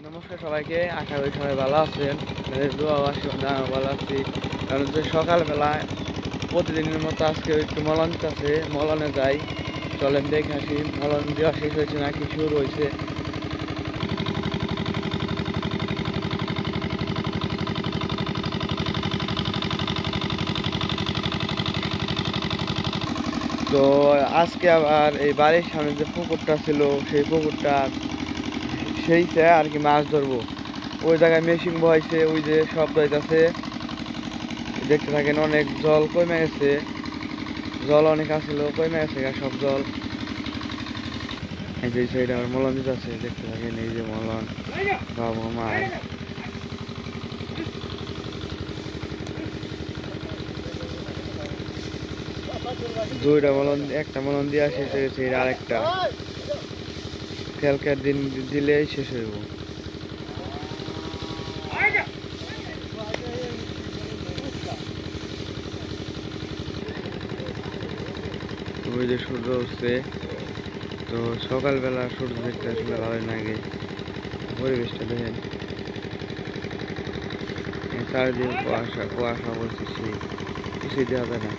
নমস্কার সবাইকে, আশা করি সবাই ভালো আছেন। দোয়া ভালো আছি। কারণ যে সকালবেলায় প্রতিদিনের মতো আজকে একটু মলন দিতেছে, মলনে যাই। চলেন দেখে আসি মলন দেওয়া শেষ হয়েছে নাকি শুরু হয়েছে। তো আজকে আবার এই বাড়ির সামনে যে পুকুরটা ছিল সেই পুকুরটা সেইতে আর কি মাছ ধরবো। ওই জায়গায় মেশিন বহাইছে, ওই যে শব্দ হইতাছে দেখতে থাকেন। অনেক জল কমে গেছে, জল অনেক আসছিল, কমে গেছে সব জল। এই যে সাইডে আমার মলন দিতে আছে, দেখতে থাকেন। এই যে মলন বাবা মাছ, দুইটা মলন, একটা মলন দিয়ে শেষ হয়ে গেছে, আরেকটা কালকের দিন দিলেই শেষ হইব। ওই যে সূর্য উঠছে, তো সকালবেলা সূর্য দেখতে আসলে ভালোই লাগে। পরিবেশটা দেখেন, চারিদিকে কুয়াশা কুয়াশা বলতেছি, কিছুই দেওয়া যায় না।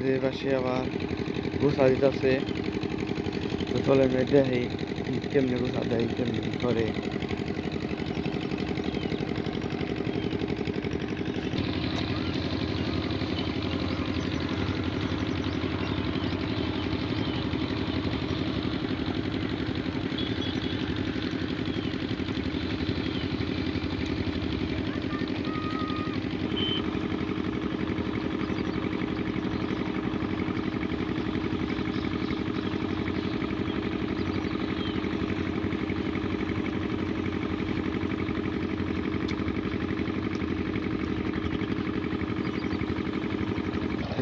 যে পাশে আবার গোসা দিতেছে, তো চলে দেখি কেমনি গোসা দেয়, কেমনি করে।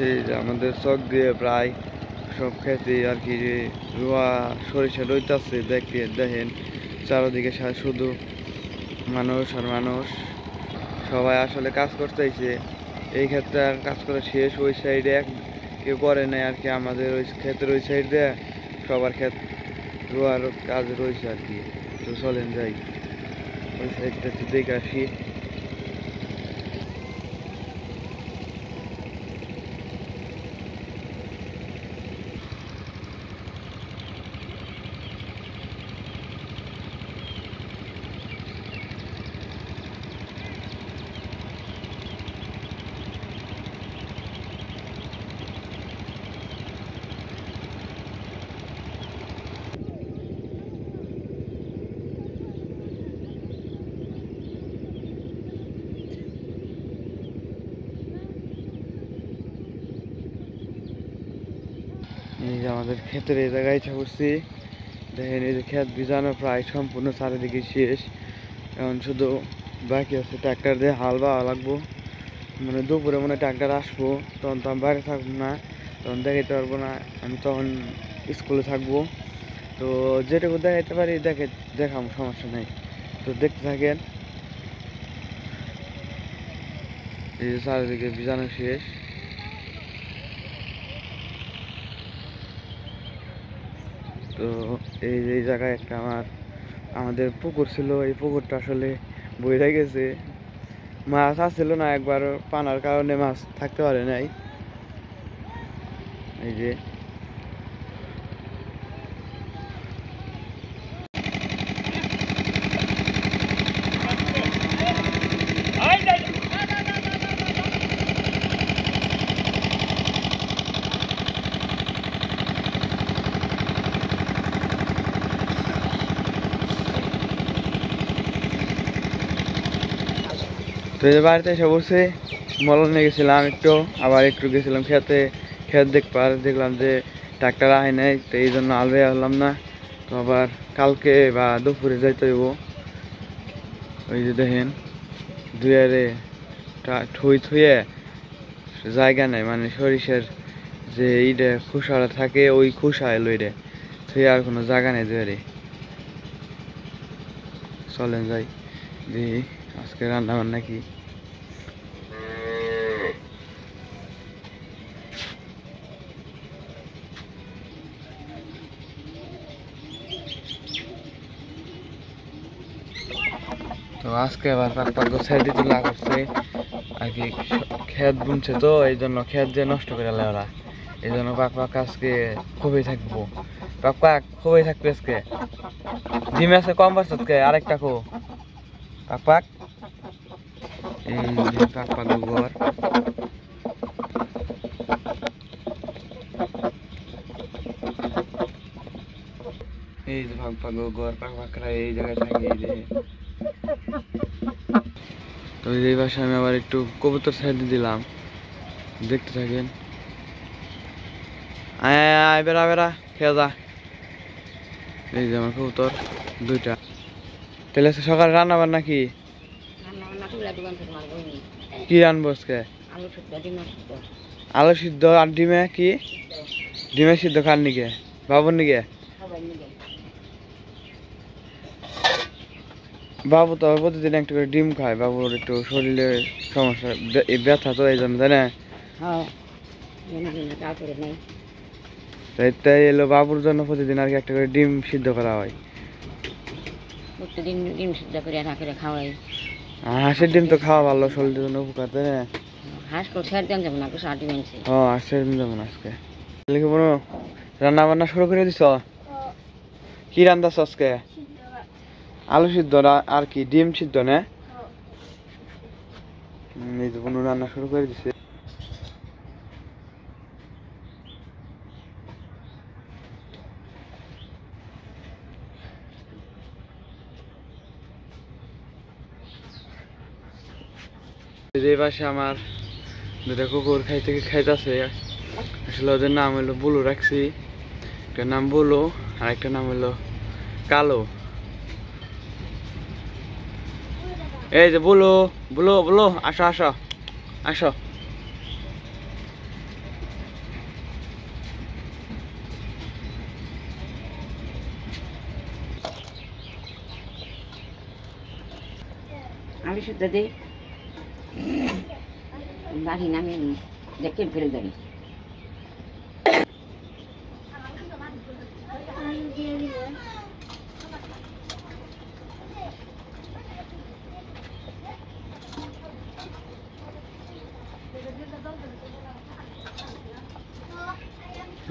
এই যে আমাদের চক দিয়ে প্রায় সব খেতে আর কি রোয়া সরিষা রইতাছে, দেখেন চারদিকে শুধু মানুষ আর মানুষ। সবাই আসলে কাজ করতেছে, এই ক্ষেত্রে আর কাজ করে শেষ। ওই সাইডে কেউ করে নাই আর কি, আমাদের ওই ক্ষেতের ওই সাইড দিয়ে সবার ক্ষেত রোয়ার কাজ রয়েছে আর কি। তো চলেন যাই ওই সাইডটা দেখে আসি। এই যে আমাদের ক্ষেতের এই জায়গায় করছি, দেখেন এই যে ক্ষেত ভিজানো প্রায় সম্পূর্ণ চারিদিকে শেষ। এখন শুধু বাকি আছে ট্র্যাক্টর দিয়ে হাল বাওয়া লাগবো। মানে দুপুরে মনে ট্র্যাক্টর আসবো, তখন তো আমি বাইরে থাকবো না, তখন দেখাইতে পারবো না, আমি তখন স্কুলে থাকবো। তো যেটুকু দেখাইতে পারি দেখাম, সমস্যা নেই। তো দেখতে থাকেন। এই যে চারিদিকে ভিজানো শেষ। তো এই জায়গায় একটা আমাদের পুকুর ছিল, এই পুকুরটা আসলে বইরা গেছে। মাছ আসছিল না, একবার পানার কারণে মাছ থাকতে পারে নাই। এই যে তো এই যে বাড়িতে এসে বসে মলনে গেছিলাম একটু, আবার একটু গেছিলাম খেতে, খেত দেখলাম যে ট্রাক্টর আহে নাই, তো এই জন্য আলবে হলাম না। তো আবার কালকে বা দুপুরে যাইতে হইব। ওই যে দেখেন দুয়ারে থুয়ে জায়গা নাই, মানে সরিষার যে এইটা খোসাটা থাকে ওই খোসা এলো এটা থুয়ে আর কোনো জায়গা নেই দুয়ারে। চলেন যাই দেখি আজকে রান্না বান্না কি। তো আজকে আবার পাক ছেড়ে দিতে না করছে আর কি, খেত বুনছে তো এই জন্য খেত যে নষ্ট করে এলে ওরা, এই জন্য পাক আজকে খুবই থাকবো। পাক খুবই থাকবে আজকে। ডিম আছে কম পারছ আরেকটা খো পাক। এই যে পাক ঘর, এই যে পাক ঘর, পাকরা এই জায়গায় থাকে। এই যে তো এই বাসায় আমি আবার একটু কবুতর সাইড দিলাম, দেখতে থাকেন। আয় আয় বেড়া বেড়া খেয়ে যা। এই যে আমার কবুতর দুইটা। তাহলে সকালে রান্না বান্না কি কি রানবো আজকে? আলু সিদ্ধ আর ডিমে কি? ডিমে সিদ্ধ খান নিকে বাবুর নিকে? বাবু তো প্রতিদিন একটু করে ডিম খায়, বাবুর একটু শরীরে সমস্যা ব্যথা তো এই জন্য তাই না? তাই এলো বাবুর জন্য প্রতিদিন আর কি একটা করে ডিম সিদ্ধ করা হয়। প্রতিদিন ডিম সিদ্ধ করে না করে খাওয়াই। হাঁসের ডিম তো খাওয়া ভালো, শরীরের জন্য উপকার তাই না? হাঁস করে ছেড়ে দেন যাবো না, সার ডিম আনছি। ও হাঁসের ডিম যাবো না আজকে। লিখে বলো রান্না বান্না শুরু করে দিছ? কি রান্দাছ আজকে? আলু সিদ্ধ আর কি ডিম সিদ্ধ না? এই তো কোনো রান্না শুরু করে দিছে। এই পাশে আমার দুটা কুকুর খাইতেছে। আসলে ওদের নাম হলো বুলু রাখছি, একটার নাম বুলু আর একটা নাম হলো কালো। এই যে বুলু বুলু বুলু আসো আসো আসো। আমি সিদ্ধ দিই বাড়ি নামে দেখে ফেলে দেয়।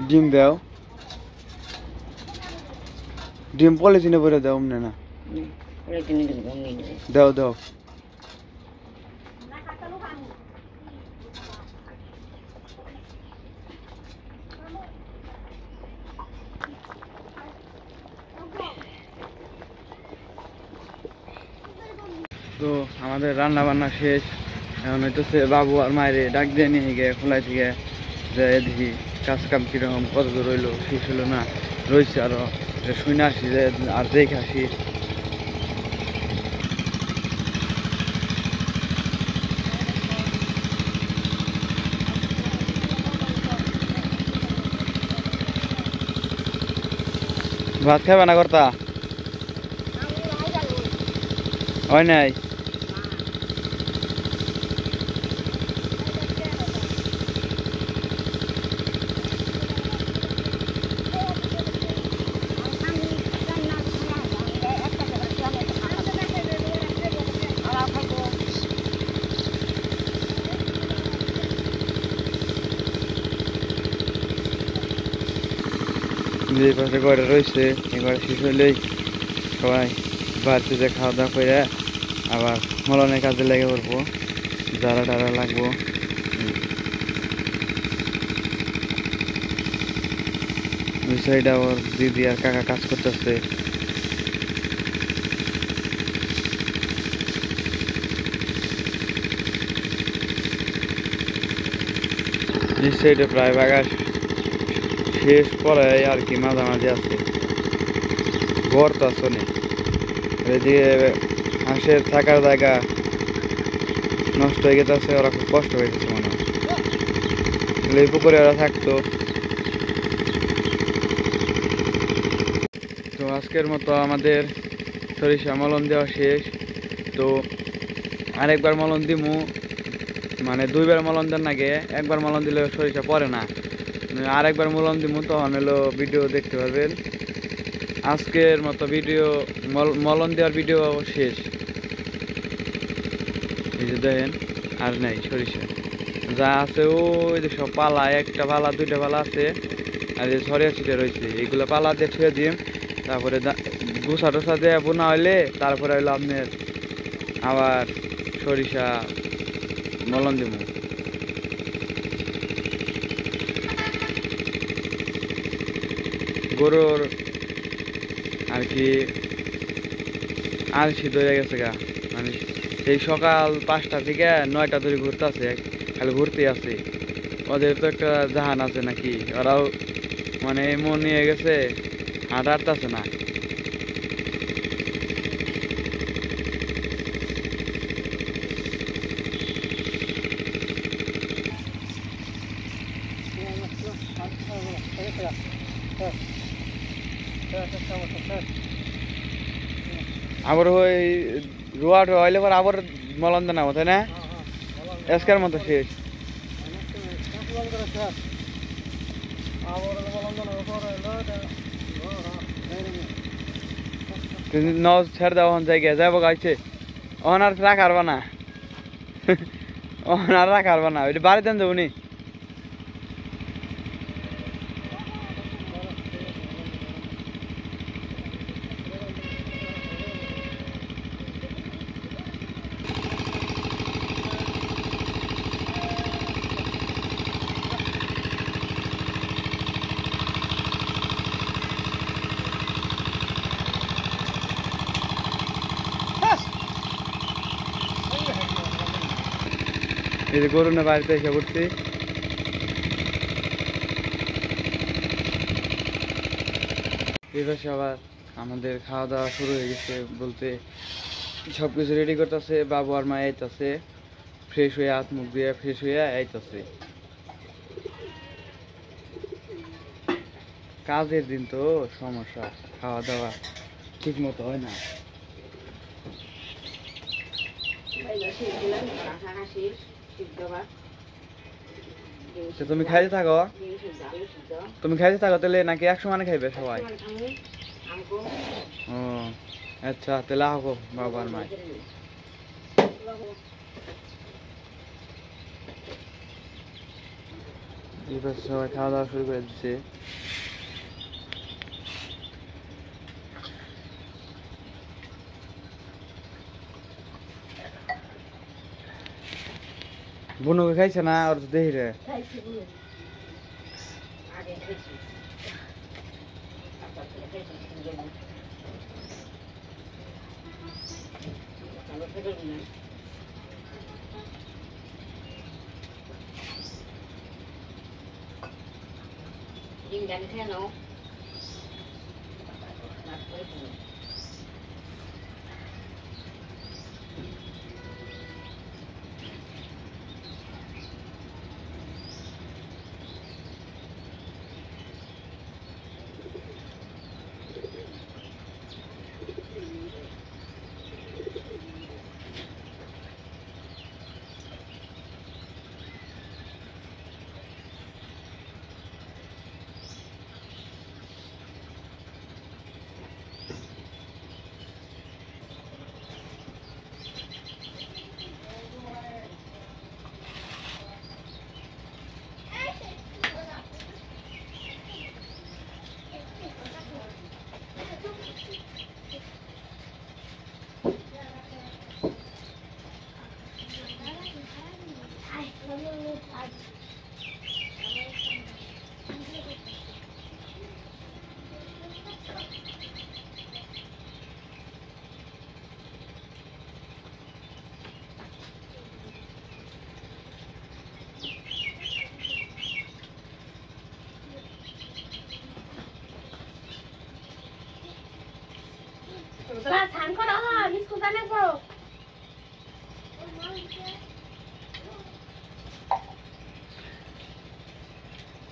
ডিম দাও, ডিম পলিথিনে ভরে দাও অমনে না, দাও দাও। তো আমাদের রান্না বান্না শেষ, এখন হইতেছে বাবু আর মায়ের ডাক দিয়ে নিয়ে গিয়ে খোলাই থেকে যে দেখি কাজ কাম কিরকম কত দূর রইলো, শেষ হইলো না রয়েছে আরো, শুনে আসি যে আর দেখে আসি। ভাত খাবে না কর্তা? হয় নাই? যে পাশে ঘরে রয়েছে এবারে শেষ হইলেই সবাই বাড়িতে যে খাওয়া দাওয়া করে আবার মলনের কাজে লেগে পড়বো, যারা টারা লাগবো। ওই সাইডে আবার দিদি আর কাকা কাজ করতেছে। এই সাইডে প্রায় বাগা শেষ পরে আর কি মাঝামাঝি আছে গর্ত আছে না এদিকে হাঁসের থাকার জায়গা নষ্ট হয়ে গেছে ওরা খুব কষ্ট হয়েছে মনে হয় এই পুকুরে ওরা থাকতো তো আজকের মতো আমাদের সরিষা মলন দেওয়া শেষ তো আরেকবার মলন দিমু মানে দুইবার মলন দেন আগে একবার মলন দিলে সরিষা পড়ে না আরেকবার মলন দিমু তখন হলো ভিডিও দেখতে পারবেন আজকের মতো ভিডিও মলন দেওয়ার ভিডিও শেষ এই যে দেখেন আর নাই সরিষা যা আছে ওই যে সব পালা একটা পালা দুইটা পালা আছে আর যে ছড়িয়ে ছিটে রয়েছে এইগুলো পালা দিয়ে ছুঁয়ে দিম তারপরে গুছা টুসা দিয়ে বোনা হইলে তারপরে হইলো আপনার আবার সরিষা মলন দিব গরুর আর কি আলসি ধরে গেছে গা মানে সেই সকাল 5টা থেকে 9টা ধরে ঘুরতে আছে খালি ঘুরতে আছে ওদের তো একটা জাহান আছে নাকি ওরাও মানে মন নিয়ে গেছে হাঁটতে না আবার ওই রোয়া হইলে পর আবার মলন দেনা তাই না আজকের মতো শেষ নজ ছেড়ে দেওয়া জায়গায় যাবো গাইছে অন আর রাখার না অন আর রাখার না ওইটা বাড়িতে যাবো নি এই যে গরু না বাড়িতে এসে পড়ছি এবার আবার আমাদের খাওয়া দাওয়া শুরু হয়ে গেছে বলতে সবকিছু রেডি করতেছে বাবু আর মা আইতাছে ফ্রেশ হয়ে হাত মুখ দিয়ে ফ্রেশ হয়ে আইতাছে কাজের দিন তো সমস্যা খাওয়া দাওয়া ঠিক মতো হয় না তুমি খাইতে থাকো তাহলে নাকি একসমানে খাইবে সবাই ও আচ্ছা তাহলে আহো বাবার মায় এবার সবাই খাওয়া দাওয়া শুরু করে দিচ্ছে বুনুকে খাইছে না ওর তো দেখি রে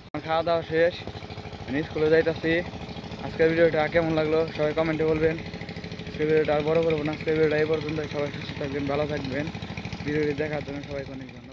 আমার খাওয়া দাওয়া শেষ, আমি স্কুলে যাইতাছি। আজকের ভিডিওটা কেমন লাগলো সবাই কমেন্টে বলবেন। আজকের ভিডিওটা আর বড় করবো না, আজকের ভিডিওটা এই পর্যন্ত। সবাই সুস্থ থাকবেন, ভালো থাকবেন। ভিডিওটি দেখার জন্য সবাইকে অনেক ধন্যবাদ।